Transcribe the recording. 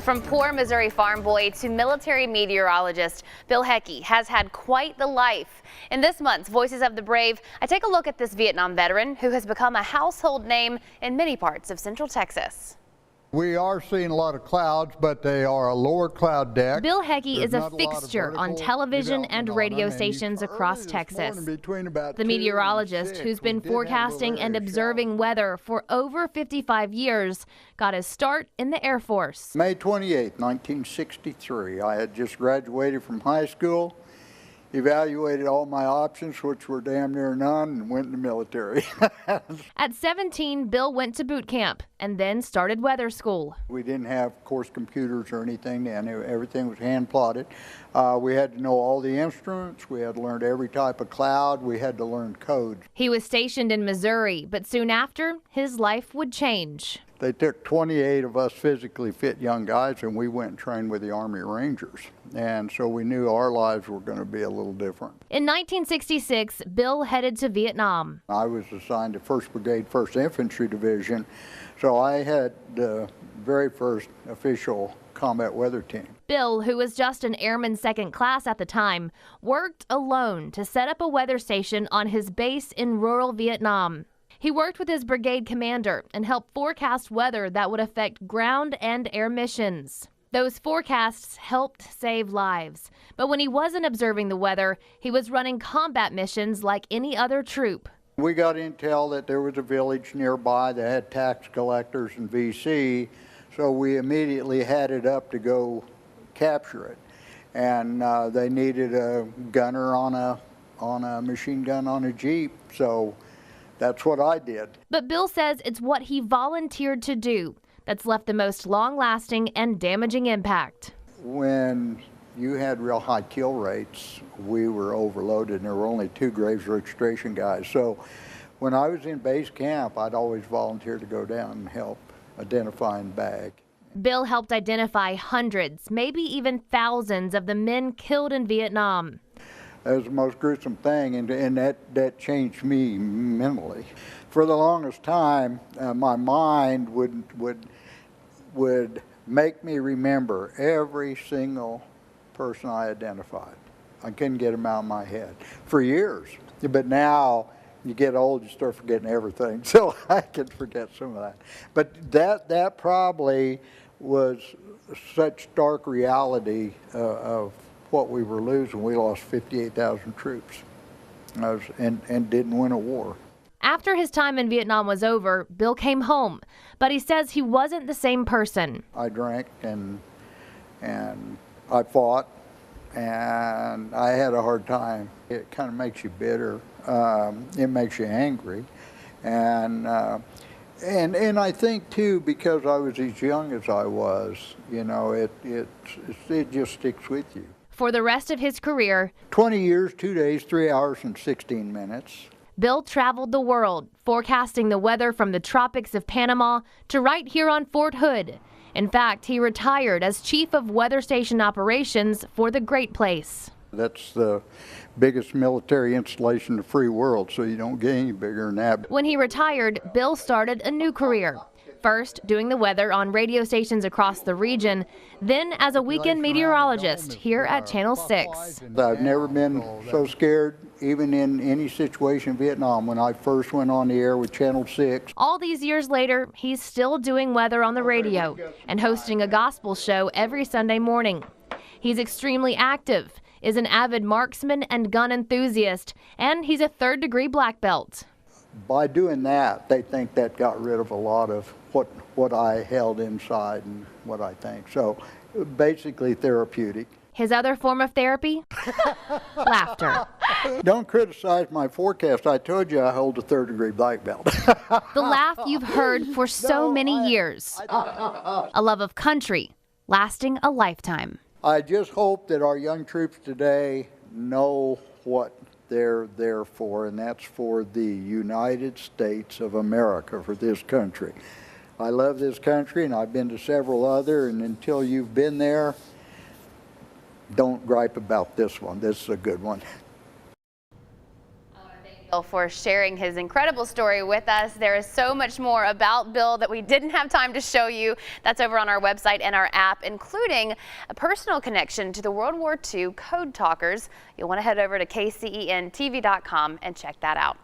Well, from poor Missouri farm boy to military meteorologist, Bill Hecke has had quite the life. In this month's Voices of the Brave, I take a look at this Vietnam veteran who has become a household name in many parts of Central Texas. We are seeing a lot of clouds, but they are a lower cloud deck. Bill Hecke is a fixture on television and radio stations across Texas. The meteorologist who's been forecasting and observing weather for over 55 years got his start in the Air Force. May 28, 1963. I had just graduated from high school, evaluated all my options, which were damn near none, and went in the military. At 17, Bill went to boot camp and then started weather school. We didn't have, of course, computers or anything, and everything was hand plotted. We had to know all the instruments. We had to learn every type of cloud. We had to learn codes. He was stationed in Missouri, but soon after, his life would change. They took 28 of us physically fit young guys, and we went and trained with the Army Rangers. And so we knew our lives were going to be a little different. In 1966, Bill headed to Vietnam. I was assigned to 1st Brigade, 1st Infantry Division, so I had the very first official combat weather team. Bill, who was just an airman second class at the time, worked alone to set up a weather station on his base in rural Vietnam. He worked with his brigade commander and helped forecast weather that would affect ground and air missions. Those forecasts helped save lives. But when he wasn't observing the weather, he was running combat missions like any other troop. We got intel that there was a village nearby that had tax collectors and VC, so we immediately had it up to go capture it. And they needed a gunner on a machine gun on a Jeep, so that's what I did. But Bill says it's what he volunteered to do that's left the most long-lasting and damaging impact. When you had real high kill rates, we were overloaded, and there were only 2 graves registration guys. So when I was in base camp, I'd always volunteer to go down and help identify and bag. Bill helped identify hundreds, maybe even thousands of the men killed in Vietnam. That was the most gruesome thing, and that changed me mentally. For the longest time, my mind would make me remember every single person I identified. I couldn't get them out of my head for years. But now, you get old, you start forgetting everything, so I can forget some of that. But that probably was such stark reality of what we were losing. We lost 58,000 troops and didn't win a war. After his time in Vietnam was over, Bill came home, but he says he wasn't the same person. I drank and I fought, and I had a hard time. It kind of makes you bitter. It makes you angry, and I think too, because I was as young as I was, you know, it just sticks with you. For the rest of his career, 20 years, 2 days, 3 hours, and 16 minutes. Bill traveled the world, forecasting the weather from the tropics of Panama to right here on Fort Hood. In fact, he retired as Chief of Weather Station Operations for the Great Place. That's the biggest military installation in the free world, so you don't get any bigger than that. When he retired, Bill started a new career. First, doing the weather on radio stations across the region, then as a weekend meteorologist here at Channel 6. I've never been so scared, even in any situation in Vietnam, when I first went on the air with Channel 6. All these years later, he's still doing weather on the radio and hosting a gospel show every Sunday morning. He's extremely active, is an avid marksman and gun enthusiast, and he's a 3rd-degree black belt. By doing that, they think that got rid of a lot of what I held inside and what I think. So basically therapeutic. His other form of therapy? Laughter. Don't criticize my forecast. I told you I hold a 3rd-degree black belt. The laugh you've heard for so many years. A love of country lasting a lifetime. I just hope that our young troops today know what they're there for, and that's for the United States of America, for this country. I love this country, and I've been to several other, and until you've been there, don't gripe about this one. This is a good one. Bill for sharing his incredible story with us. There is so much more about Bill that we didn't have time to show you. That's over on our website and our app, including a personal connection to the World War II code talkers. You'll want to head over to kcentv.com and check that out.